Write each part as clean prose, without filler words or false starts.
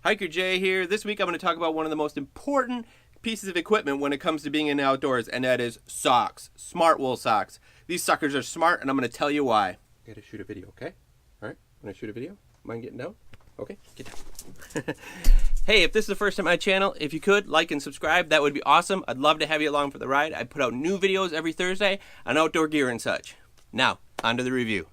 Hikerj here. This week I'm going to talk about one of the most important pieces of equipment when it comes to being in the outdoors, and that is socks. SmartWool socks. These suckers are smart, and I'm going to tell you why. I gotta shoot a video, okay? All right, when I shoot a video, mind getting down? Okay, get down. Hey, if this is the first time on my channel, if you could, like and subscribe, that would be awesome. I'd love to have you along for the ride. I put out new videos every Thursday on outdoor gear and such. Now, on to the review.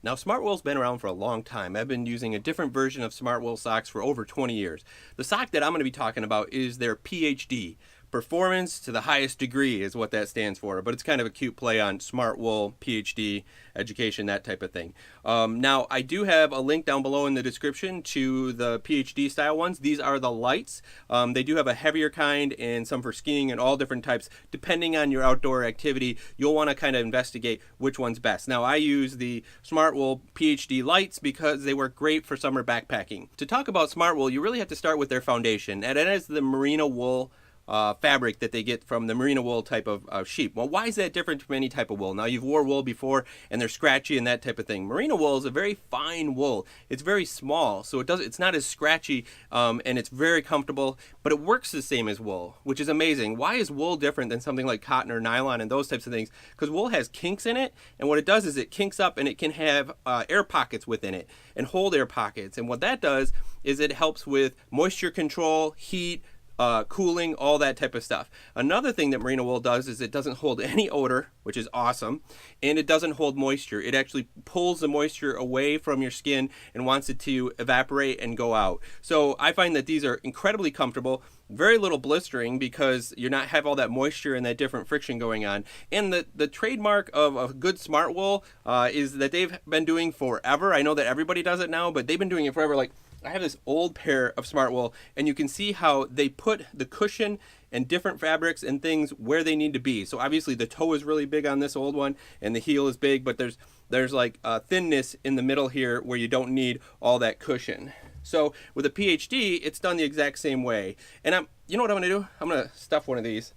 Now, SmartWool's been around for a long time. I've been using a different version of SmartWool socks for over 20 years. The sock that I'm going to be talking about is their PhD. Performance to the highest degree is what that stands for, but it's kind of a cute play on SmartWool, PhD, education, that type of thing. Now, I do have a link down below in the description to the PhD style ones. These are the lights. They do have a heavier kind and some for skiing and all different types. Depending on your outdoor activity, you'll want to kind of investigate which one's best. Now, I use the SmartWool PhD lights because they work great for summer backpacking. To talk about SmartWool, you really have to start with their foundation, and it is the merino wool fabric that they get from the merino wool type of sheep. Well, why is that different from any type of wool? Now, you've wore wool before and they're scratchy and that type of thing. Merino wool is a very fine wool. It's very small, so it's not as scratchy, and it's very comfortable, but it works the same as wool, which is amazing. Why is wool different than something like cotton or nylon and those types of things? Because wool has kinks in it, and what it does is it kinks up and it can have air pockets within it and hold air pockets, and what that does is it helps with moisture control, heat, cooling, all that type of stuff. Another thing that merino wool does is it doesn't hold any odor, which is awesome, and it doesn't hold moisture. It actually pulls the moisture away from your skin and wants it to evaporate and go out. So I find that these are incredibly comfortable, very little blistering because you're not have all that moisture and that different friction going on. And the trademark of a good SmartWool is that they've been doing forever. I know that everybody does it now, but they've been doing it forever. Like, I have this old pair of SmartWool, and you can see how they put the cushion and different fabrics and things where they need to be. So obviously the toe is really big on this old one, and the heel is big, but there's like a thinness in the middle here where you don't need all that cushion. So with a PhD, it's done the exact same way. And you know what I'm gonna do? I'm gonna stuff one of these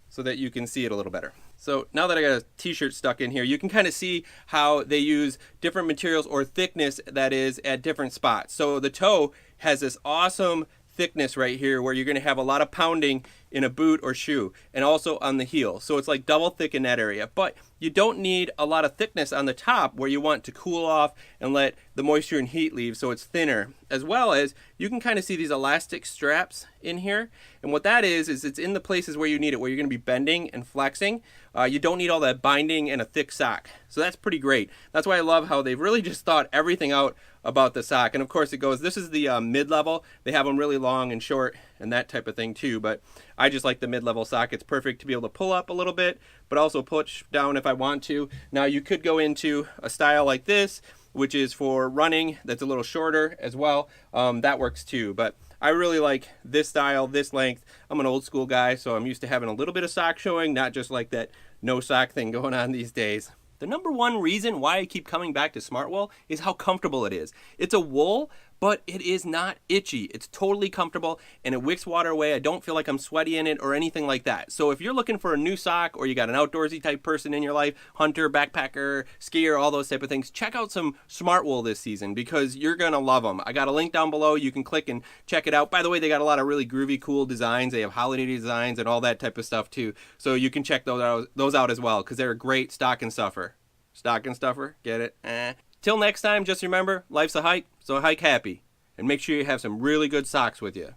so that you can see it a little better. So now that I got a t-shirt stuck in here, you can kind of see how they use different materials or thickness that is at different spots. So the toe has this awesome thickness right here where you're going to have a lot of pounding in a boot or shoe, and also on the heel. So it's like double thick in that area, but you don't need a lot of thickness on the top where you want to cool off and let the moisture and heat leave, so it's thinner. As well as you can kind of see these elastic straps in here, and what that is it's in the places where you need it, where you're going to be bending and flexing. You don't need all that binding and a thick sock, so that's pretty great. That's why I love how they've really just thought everything out about the sock. And of course it goes, this is the mid-level. They have them really long and short and that type of thing too, but I just like the mid-level sock. It's perfect to be able to pull up a little bit, but also push down if I want to. Now you could go into a style like this, which is for running, that's a little shorter as well. That works too, but I really like this style, this length. I'm an old school guy, so I'm used to having a little bit of sock showing, not just like that no sock thing going on these days. The number one reason why I keep coming back to SmartWool is how comfortable it is. It's a wool, but it is not itchy. It's totally comfortable, and it wicks water away. I don't feel like I'm sweaty in it or anything like that. So if you're looking for a new sock, or you got an outdoorsy type person in your life, hunter, backpacker, skier, all those type of things, check out some SmartWool this season because you're gonna love them. I got a link down below. You can click and check it out. By the way, they got a lot of really groovy, cool designs. They have holiday designs and all that type of stuff too. So you can check those out as well because they're a great stocking stuffer. Stocking stuffer, get it? Till next time, just remember, life's a hike, so hike happy. And make sure you have some really good socks with you.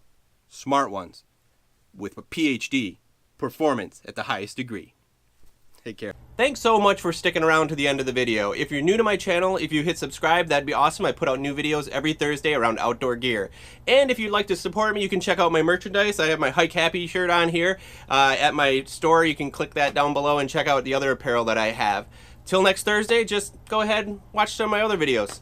Smart ones. With a PhD. Performance at the highest degree. Take care. Thanks so much for sticking around to the end of the video. If you're new to my channel, if you hit subscribe, that'd be awesome. I put out new videos every Thursday around outdoor gear. And if you'd like to support me, you can check out my merchandise. I have my Hike Happy shirt on here at my store. You can click that down below and check out the other apparel that I have. Till next Thursday, just go ahead and watch some of my other videos.